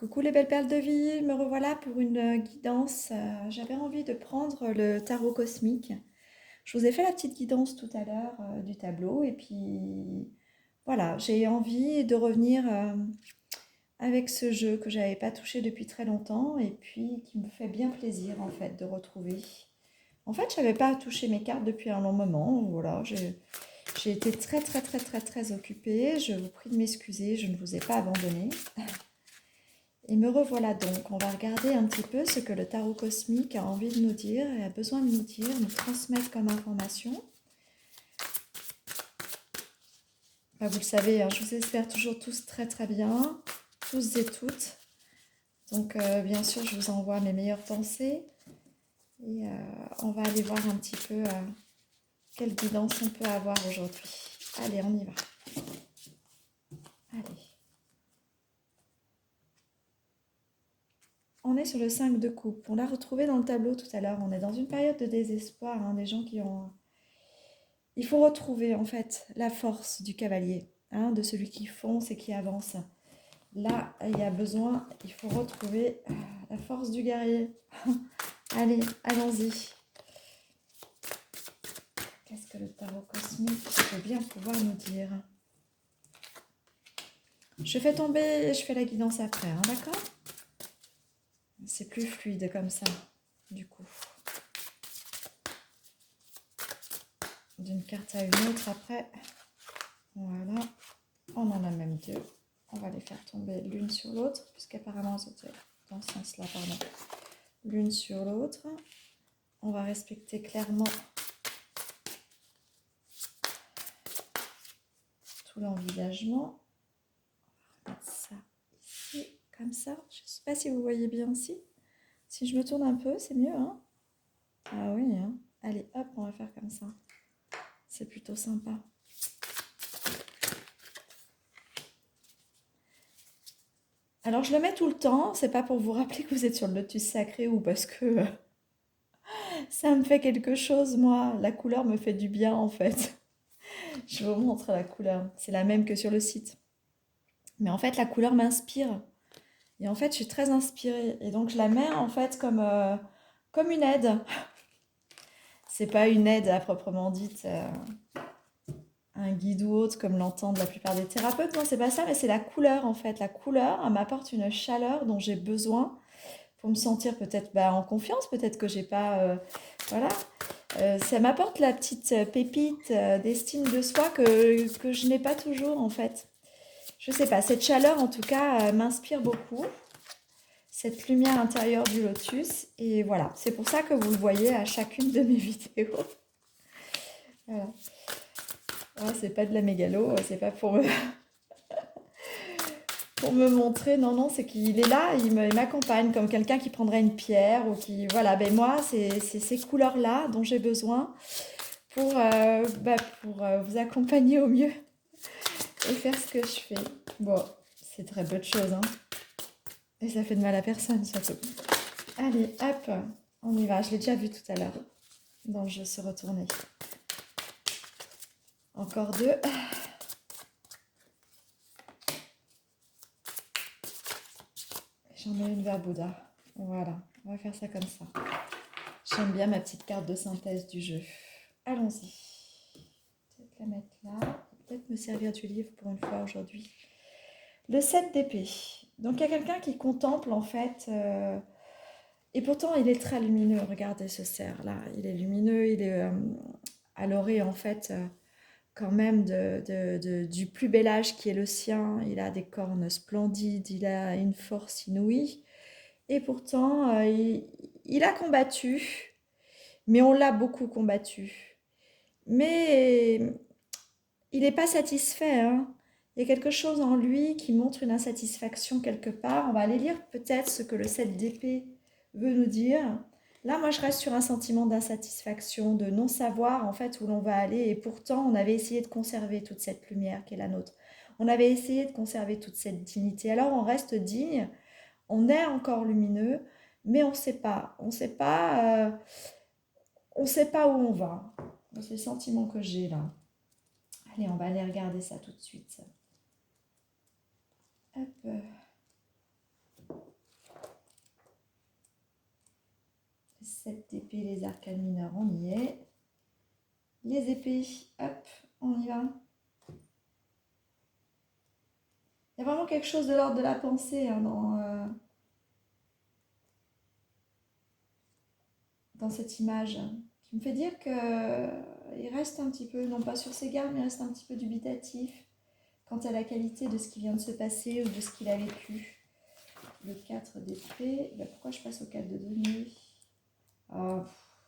Coucou les belles perles de vie, me revoilà pour une guidance. J'avais envie de prendre le tarot cosmique. Je vous ai fait la petite guidance tout à l'heure du tableau et puis voilà, j'ai envie de revenir avec ce jeu que j'avais pas touché depuis très longtemps et puis qui me fait bien plaisir en fait de retrouver. En fait, je n'avais pas touché mes cartes depuis un long moment. Voilà, j'ai été très occupée. Je vous prie de m'excuser, je ne vous ai pas abandonné. Et me revoilà donc. On va regarder un petit peu ce que le tarot cosmique a envie de nous dire et a besoin de nous dire, nous transmettre comme information. Bah, vous le savez, hein, je vous espère toujours tous très bien, tous et toutes. Donc bien sûr, je vous envoie mes meilleures pensées et on va aller voir un petit peu quelle guidance on peut avoir aujourd'hui. Allez, on y va. Allez. On est sur le 5 de coupe. On l'a retrouvé dans le tableau tout à l'heure. On est dans une période de désespoir, hein, des gens qui ont... Il faut retrouver en fait la force du cavalier, hein, de celui qui fonce et qui avance. Là, il y a besoin, il faut retrouver la force du guerrier. Allez, allons-y. Qu'est-ce que le tarot cosmique peut bien pouvoir nous dire? Je fais tomber, je fais la guidance après, hein, d'accord? C'est plus fluide comme ça, du coup. D'une carte à une autre après. Voilà. On en a même deux. On va les faire tomber l'une sur l'autre, puisqu'apparemment c'était dans ce sens-là, pardon. L'une sur l'autre. On va respecter clairement tout l'envisagement. On va remettre ça ici, comme ça. Je ne sais pas si vous voyez bien ici. Si je me tourne un peu, c'est mieux, hein? Ah oui, hein? Allez, hop, on va faire comme ça. C'est plutôt sympa. Alors, je le mets tout le temps. C'est pas pour vous rappeler que vous êtes sur le lotus sacré ou parce que ça me fait quelque chose, moi. La couleur me fait du bien, en fait. Je vous montre la couleur. C'est la même que sur le site. Mais en fait, la couleur m'inspire. Et en fait, je suis très inspirée. Et donc, je la mets en fait comme une aide. C'est pas une aide à proprement dite, un guide ou autre, comme l'entendent la plupart des thérapeutes. Non, c'est pas ça, mais c'est la couleur en fait. La couleur, elle m'apporte une chaleur dont j'ai besoin pour me sentir peut-être en confiance. Peut-être que j'ai pas. Voilà. Ça m'apporte la petite pépite d'estime de soi que je n'ai pas toujours en fait. Je sais pas, cette chaleur en tout cas m'inspire beaucoup, cette lumière intérieure du lotus. Et voilà, c'est pour ça que vous le voyez à chacune de mes vidéos. Voilà. Oh, c'est pas de la mégalo, c'est pas pour me montrer, non, non, c'est qu'il est là, il m'accompagne comme quelqu'un qui prendrait une pierre ou qui, voilà, ben moi, c'est ces couleurs-là dont j'ai besoin pour vous accompagner au mieux et faire ce que je fais. Bon, c'est très peu de choses, hein. Et ça fait de mal à personne, surtout. Allez, hop, on y va. Je l'ai déjà vu tout à l'heure dans le jeu se retourner. Encore deux. J'en ai une vers Bouddha. Voilà, on va faire ça comme ça. J'aime bien ma petite carte de synthèse du jeu. Allons-y. Peut-être la mettre là. Peut-être me servir du livre pour une fois aujourd'hui. Le 7 d'épée. Donc il y a quelqu'un qui contemple en fait. Et pourtant il est très lumineux. Regardez ce cerf là. Il est lumineux. Il est à l'orée en fait. Quand même du plus bel âge qui est le sien. Il a des cornes splendides. Il a une force inouïe. Et pourtant il a combattu. Mais on l'a beaucoup combattu. Mais il n'est pas satisfait, hein. Il y a quelque chose en lui qui montre une insatisfaction quelque part. On va aller lire peut-être ce que le 7 d'épée veut nous dire. Là, moi, je reste sur un sentiment d'insatisfaction, de non-savoir en fait où l'on va aller. Et pourtant, on avait essayé de conserver toute cette lumière qui est la nôtre. On avait essayé de conserver toute cette dignité. Alors, on reste digne, on est encore lumineux, mais on ne sait pas. On sait pas où on va. C'est le sentiment que j'ai là. Allez, on va aller regarder ça tout de suite. Hop. d'épée, les arcanes mineurs, on y est. Les épées, hop, on y va. Il y a vraiment quelque chose de l'ordre de la pensée hein, dans cette image qui me fait dire qu'il reste un petit peu, non pas sur ses gardes, mais il reste un petit peu dubitatif quant à la qualité de ce qui vient de se passer ou de ce qu'il a vécu. Le 4 d'épée, ben pourquoi je passe au 4 de denier? Oh,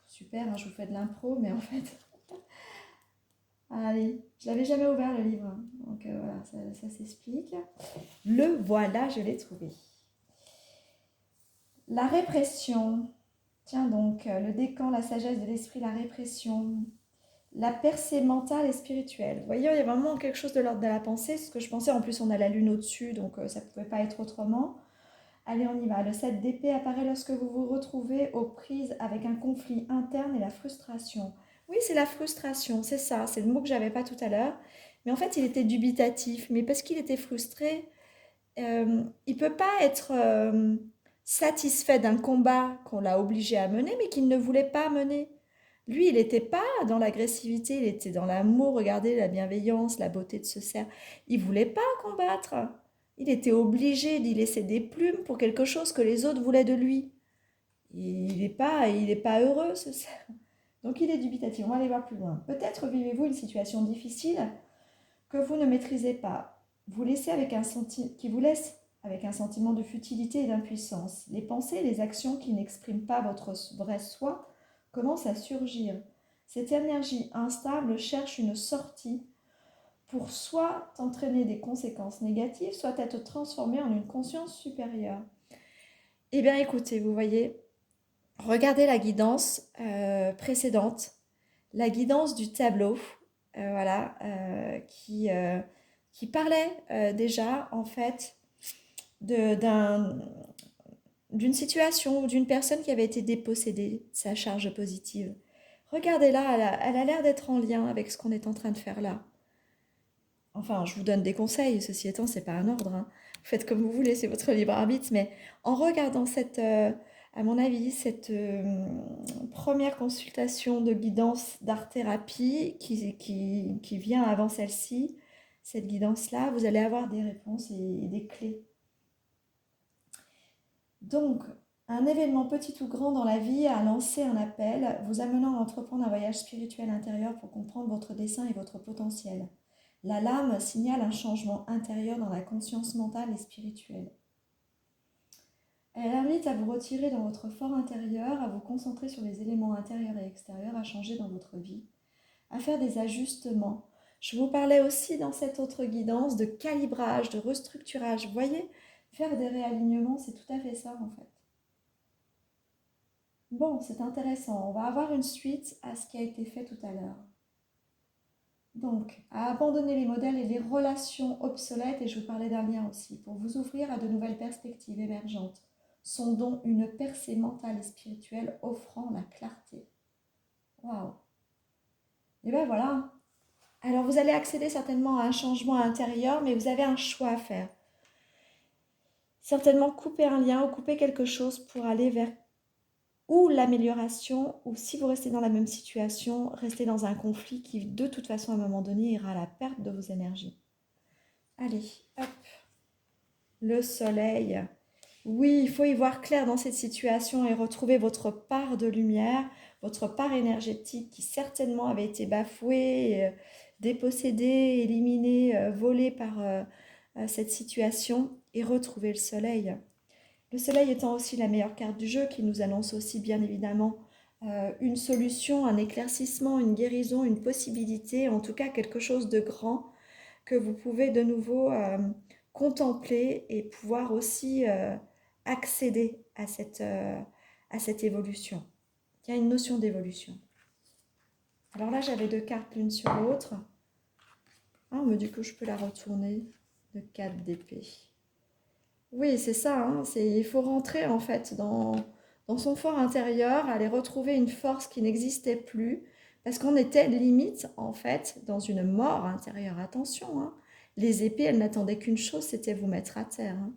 super, hein, je vous fais de l'impro, mais en fait... Allez, je l'avais jamais ouvert le livre, hein. Donc voilà, ça s'explique. Le voilà, je l'ai trouvé. La répression. Tiens donc, le décan, la sagesse de l'esprit, la répression, la percée mentale et spirituelle. Vous voyez, il y a vraiment quelque chose de l'ordre de la pensée. C'est ce que je pensais. En plus, on a la lune au-dessus, donc ça ne pouvait pas être autrement. Allez, on y va. Le 7 d'épée apparaît lorsque vous vous retrouvez aux prises avec un conflit interne et la frustration. Oui, c'est la frustration, c'est ça. C'est le mot que j'avais pas tout à l'heure. Mais en fait, il était dubitatif. Mais parce qu'il était frustré, il peut pas être satisfait d'un combat qu'on l'a obligé à mener, mais qu'il ne voulait pas mener. Lui, il n'était pas dans l'agressivité, il était dans l'amour, regardez la bienveillance, la beauté de ce cerf. Il voulait pas combattre. Il était obligé d'y laisser des plumes pour quelque chose que les autres voulaient de lui. Il est pas heureux, ce cerf. Donc il est dubitatif. On va aller voir plus loin. Peut-être vivez-vous une situation difficile que vous ne maîtrisez pas. Qui vous laisse avec un sentiment de futilité et d'impuissance. Les pensées et les actions qui n'expriment pas votre vrai soi commencent à surgir. Cette énergie instable cherche une sortie pour soit entraîner des conséquences négatives, soit être transformée en une conscience supérieure. Eh bien écoutez, vous voyez, regardez la guidance précédente, la guidance du tableau, voilà, qui parlait déjà en fait d'une situation ou d'une personne qui avait été dépossédée de sa charge positive. Regardez-la, elle a l'air d'être en lien avec ce qu'on est en train de faire là. Enfin, je vous donne des conseils, ceci étant, c'est pas un ordre, hein. Vous faites comme vous voulez, c'est votre libre arbitre, mais en regardant à mon avis, cette première consultation de guidance d'art-thérapie qui vient avant celle-ci, cette guidance-là, vous allez avoir des réponses et des clés. Donc, un événement petit ou grand dans la vie a lancé un appel, vous amenant à entreprendre un voyage spirituel intérieur pour comprendre votre dessein et votre potentiel. La lame signale un changement intérieur dans la conscience mentale et spirituelle. Elle invite à vous retirer dans votre fort intérieur, à vous concentrer sur les éléments intérieurs et extérieurs, à changer dans votre vie, à faire des ajustements. Je vous parlais aussi dans cette autre guidance de calibrage, de restructurage. Vous voyez, faire des réalignements, c'est tout à fait ça en fait. Bon, c'est intéressant. On va avoir une suite à ce qui a été fait tout à l'heure. Donc, à abandonner les modèles et les relations obsolètes, et je vous parlais d'un lien aussi, pour vous ouvrir à de nouvelles perspectives émergentes, sondons une percée mentale et spirituelle offrant la clarté. Waouh! Et ben voilà. Alors, vous allez accéder certainement à un changement intérieur, mais vous avez un choix à faire. Certainement couper un lien ou couper quelque chose pour aller vers ou l'amélioration, ou si vous restez dans la même situation, restez dans un conflit qui, de toute façon, à un moment donné, ira à la perte de vos énergies. Allez, hop, le soleil. Oui, il faut y voir clair dans cette situation et retrouver votre part de lumière, votre part énergétique qui certainement avait été bafouée, dépossédée, éliminée, volée par cette situation et retrouver le soleil. Le soleil étant aussi la meilleure carte du jeu qui nous annonce aussi bien évidemment une solution, un éclaircissement, une guérison, une possibilité, en tout cas quelque chose de grand que vous pouvez de nouveau contempler et pouvoir aussi accéder à cette évolution. Il y a une notion d'évolution. Alors là, j'avais deux cartes l'une sur l'autre. Ah, on me dit que je peux la retourner. Le 4 d'épée. Oui, c'est ça, hein, il faut rentrer en fait dans son fort intérieur, aller retrouver une force qui n'existait plus, parce qu'on était limite en fait dans une mort intérieure. Attention, hein, les épées, elles n'attendaient qu'une chose, c'était vous mettre à terre, hein.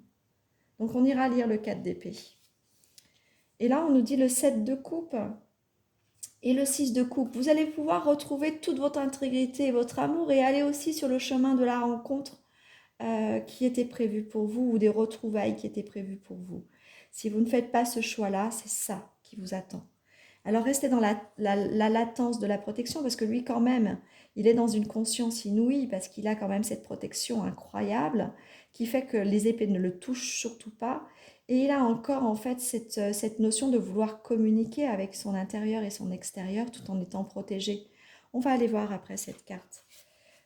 Donc on ira lire le 4 d'épée. Et là, on nous dit le 7 de coupe. Et le 6 de coupe, vous allez pouvoir retrouver toute votre intégrité et votre amour et aller aussi sur le chemin de la rencontre qui était prévu pour vous ou des retrouvailles qui étaient prévues pour vous. Si vous ne faites pas ce choix-là, c'est ça qui vous attend. Alors restez dans la latence de la protection parce que lui quand même, il est dans une conscience inouïe parce qu'il a quand même cette protection incroyable qui fait que les épées ne le touchent surtout pas. Et il a encore en fait cette notion de vouloir communiquer avec son intérieur et son extérieur tout en étant protégé. On va aller voir après cette carte.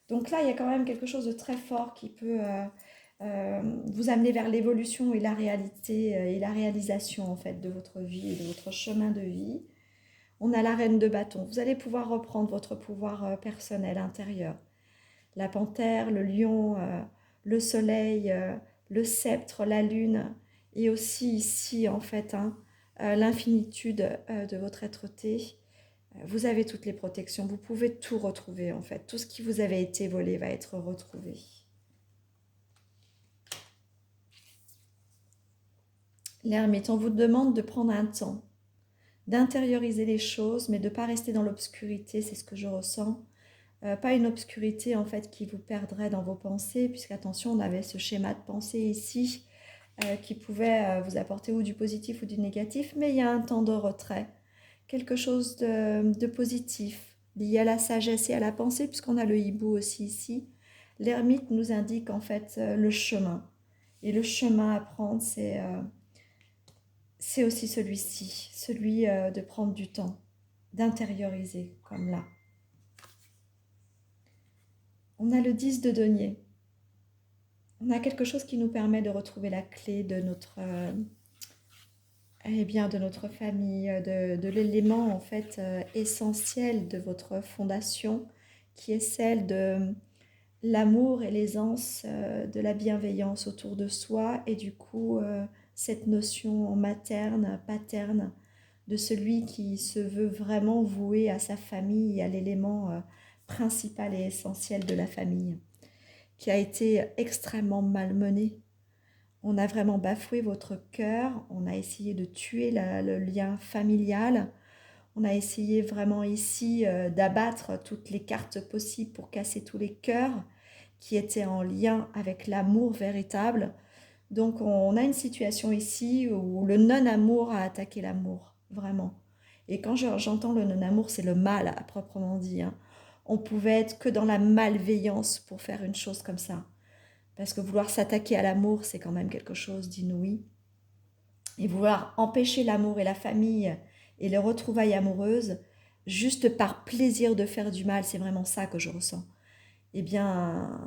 Donc là, il y a quand même quelque chose de très fort qui peut vous amener vers l'évolution et la réalité et la réalisation en fait de votre vie et de votre chemin de vie. On a la reine de bâton. Vous allez pouvoir reprendre votre pouvoir personnel intérieur. La panthère, le lion, le soleil, le sceptre, la lune et aussi ici en fait l'infinitude de votre être-té. Vous avez toutes les protections, vous pouvez tout retrouver en fait. Tout ce qui vous avait été volé va être retrouvé. L'ermite, on vous demande de prendre un temps, d'intérioriser les choses, mais de ne pas rester dans l'obscurité, c'est ce que je ressens. Pas une obscurité en fait qui vous perdrait dans vos pensées, puisqu'attention, on avait ce schéma de pensée ici qui pouvait vous apporter ou du positif ou du négatif, mais il y a un temps de retrait, quelque chose de positif, lié à la sagesse et à la pensée, puisqu'on a le hibou aussi ici. L'ermite nous indique en fait le chemin. Et le chemin à prendre, c'est aussi celui-ci, celui de prendre du temps, d'intérioriser, comme là. On a le 10 de denier. On a quelque chose qui nous permet de retrouver la clé de notre, de notre famille, de l'élément en fait essentiel de votre fondation, qui est celle de l'amour et l'aisance de la bienveillance autour de soi et du coup cette notion materne, paterne de celui qui se veut vraiment voué à sa famille et à l'élément principal et essentiel de la famille, qui a été extrêmement malmené. On a vraiment bafoué votre cœur, on a essayé de tuer le lien familial, on a essayé vraiment ici d'abattre toutes les cartes possibles pour casser tous les cœurs qui étaient en lien avec l'amour véritable. Donc on a une situation ici où le non-amour a attaqué l'amour, vraiment. Et quand j'entends le non-amour, c'est le mal à proprement dit. Hein. On pouvait être que dans la malveillance pour faire une chose comme ça. Parce que vouloir s'attaquer à l'amour, c'est quand même quelque chose d'inouï. Et vouloir empêcher l'amour et la famille et les retrouvailles amoureuses, juste par plaisir de faire du mal, c'est vraiment ça que je ressens. Eh bien,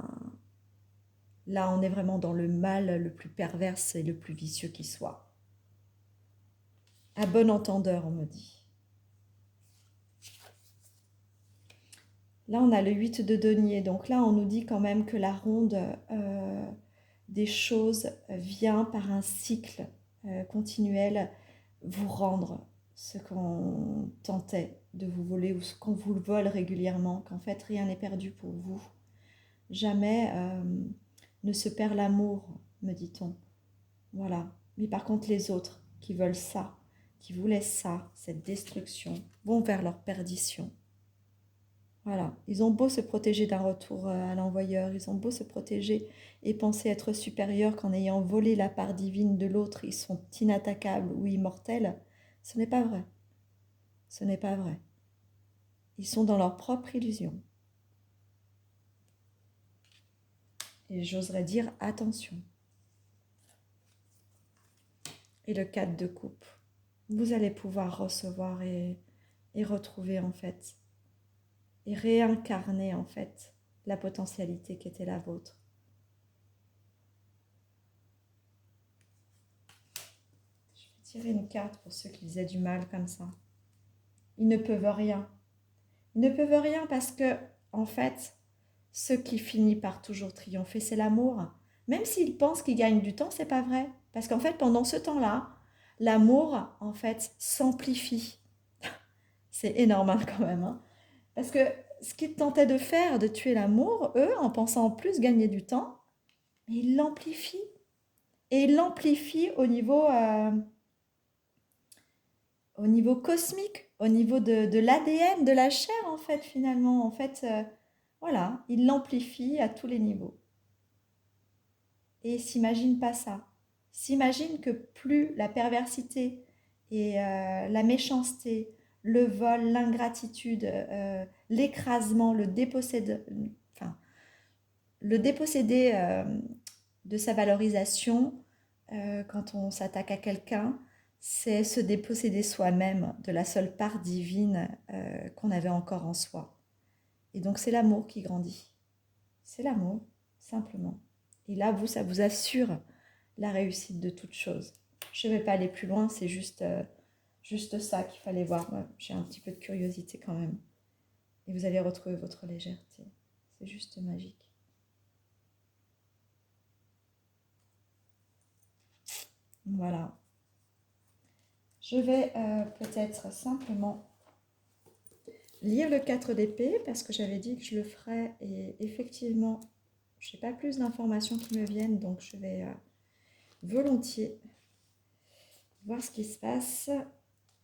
là, on est vraiment dans le mal le plus perverse et le plus vicieux qui soit. À bon entendeur, on me dit. Là, on a le 8 de denier. Donc là, on nous dit quand même que la ronde des choses vient par un cycle continuel vous rendre ce qu'on tentait de vous voler ou ce qu'on vous vole régulièrement, qu'en fait, rien n'est perdu pour vous. Jamais ne se perd l'amour, me dit-on. Voilà. Mais par contre, les autres qui veulent ça, qui voulaient ça, cette destruction, vont vers leur perdition. Voilà, ils ont beau se protéger d'un retour à l'envoyeur, ils ont beau se protéger et penser être supérieurs qu'en ayant volé la part divine de l'autre, ils sont inattaquables ou immortels. Ce n'est pas vrai. Ce n'est pas vrai. Ils sont dans leur propre illusion. Et j'oserais dire attention. Et le 4 de coupe. Vous allez pouvoir recevoir et retrouver en fait et réincarner en fait la potentialité qui était la vôtre. Je vais tirer une carte pour ceux qui faisaient du mal comme ça. Ils ne peuvent rien. Ils ne peuvent rien parce que, en fait, ce qui finit par toujours triompher, c'est l'amour. Même s'ils pensent qu'ils gagnent du temps, c'est pas vrai. Parce qu'en fait, pendant ce temps-là, l'amour, en fait, s'amplifie. C'est énorme hein, quand même. Hein. Parce que ce qu'ils tentaient de faire, de tuer l'amour, eux, en pensant en plus gagner du temps, ils l'amplifient. Et ils l'amplifient au niveau au niveau cosmique, au niveau de l'ADN, de la chair, en fait, finalement. En fait, voilà, il l'amplifie à tous les niveaux. Et s'imagine pas ça. S'imagine que plus la perversité et la méchanceté, le vol, l'ingratitude, l'écrasement, enfin, le déposséder de sa valorisation, quand on s'attaque à quelqu'un, c'est se déposséder soi-même de la seule part divine qu'on avait encore en soi. Et donc c'est l'amour qui grandit. C'est l'amour, simplement. Et là, vous, ça vous assure la réussite de toute chose. Je ne vais pas aller plus loin, c'est juste ça qu'il fallait voir. Moi, j'ai un petit peu de curiosité quand même. Et vous allez retrouver votre légèreté. C'est juste magique. Voilà. Je vais peut-être simplement lire le 4 d'épée parce que j'avais dit que je le ferais et effectivement, je n'ai pas plus d'informations qui me viennent, donc je vais volontiers voir ce qui se passe.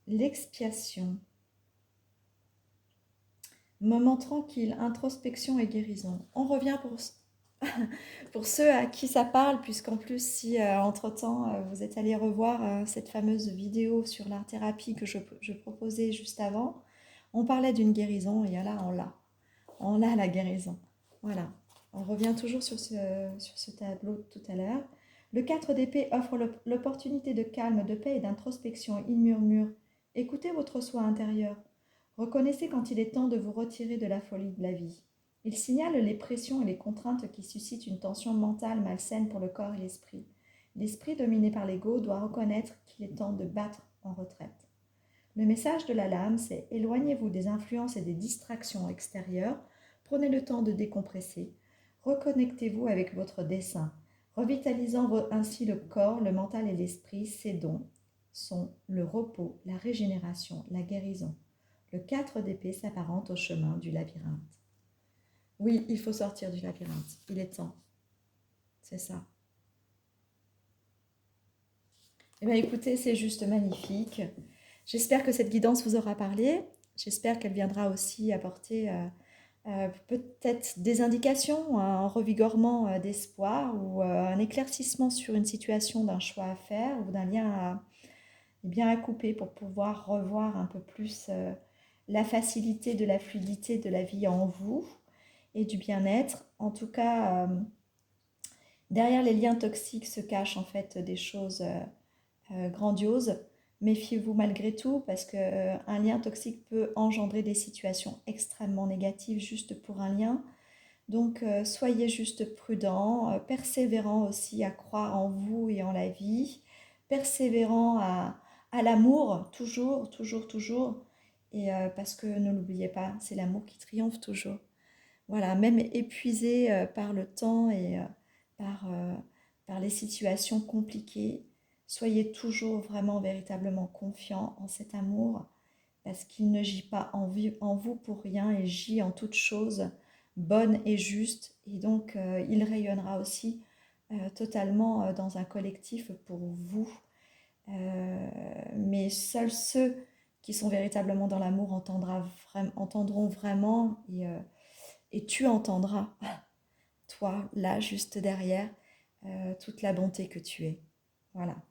L'expiation. Moment tranquille, introspection et guérison. On revient pour ceux à qui ça parle, puisqu'en plus, si entre-temps vous êtes allé revoir cette fameuse vidéo sur l'art-thérapie que je proposais juste avant, on parlait d'une guérison et là, on l'a. On a la guérison. Voilà. On revient toujours sur ce tableau de tout à l'heure. Le 4 d'épée offre l'opportunité de calme, de paix et d'introspection. Il murmure. Écoutez votre soi intérieur. Reconnaissez quand il est temps de vous retirer de la folie de la vie. Il signale les pressions et les contraintes qui suscitent une tension mentale malsaine pour le corps et l'esprit. L'esprit dominé par l'ego doit reconnaître qu'il est temps de battre en retraite. Le message de la lame, c'est éloignez-vous des influences et des distractions extérieures, prenez le temps de décompresser, reconnectez-vous avec votre dessein, revitalisant ainsi le corps, le mental et l'esprit. Ces dons sont le repos, la régénération, la guérison. Le 4 d'épée s'apparente au chemin du labyrinthe. Oui, il faut sortir du labyrinthe, il est temps. C'est ça. Eh bien écoutez, c'est juste magnifique. J'espère que cette guidance vous aura parlé. J'espère qu'elle viendra aussi apporter peut-être des indications, un revigorement d'espoir ou un éclaircissement sur une situation d'un choix à faire ou d'un lien à couper pour pouvoir revoir un peu plus la facilité de la fluidité de la vie en vous et du bien-être. En tout cas, derrière les liens toxiques se cachent en fait des choses grandiose. Méfiez-vous malgré tout parce qu'un lien toxique peut engendrer des situations extrêmement négatives juste pour un lien. Donc soyez juste prudent, persévérant aussi à croire en vous et en la vie, persévérant à l'amour, toujours, toujours, toujours. Et parce que ne l'oubliez pas, c'est l'amour qui triomphe toujours. Voilà, même épuisé par le temps et par, euh, par les situations compliquées, soyez toujours vraiment véritablement confiant en cet amour parce qu'il ne gît pas en vous pour rien et gît en toute chose bonne et juste. Et donc, il rayonnera aussi totalement dans un collectif pour vous. Mais seuls ceux qui sont véritablement dans l'amour entendront vraiment et tu entendras, toi, là, juste derrière, toute la bonté que tu es. Voilà.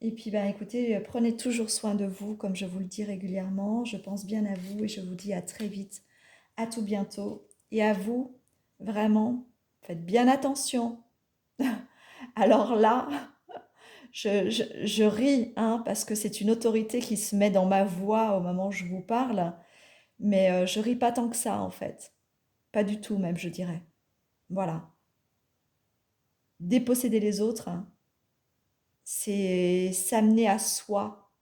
Et puis, ben, écoutez, prenez toujours soin de vous, comme je vous le dis régulièrement. Je pense bien à vous et je vous dis à très vite, à tout bientôt. Et à vous, vraiment, faites bien attention. Alors là, je ris, hein, parce que c'est une autorité qui se met dans ma voix au moment où je vous parle. Mais je ris pas tant que ça, en fait. Pas du tout, même, je dirais. Voilà. Déposséder les autres, hein, c'est s'amener à soi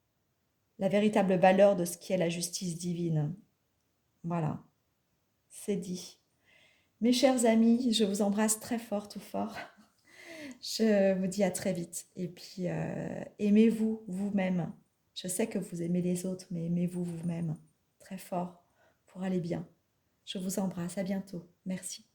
la véritable valeur de ce qui est la justice divine. Voilà, c'est dit. Mes chers amis, je vous embrasse très fort, tout fort. Je vous dis à très vite. Et puis, aimez-vous vous-même. Je sais que vous aimez les autres, mais aimez-vous vous-même très fort pour aller bien. Je vous embrasse. À bientôt. Merci.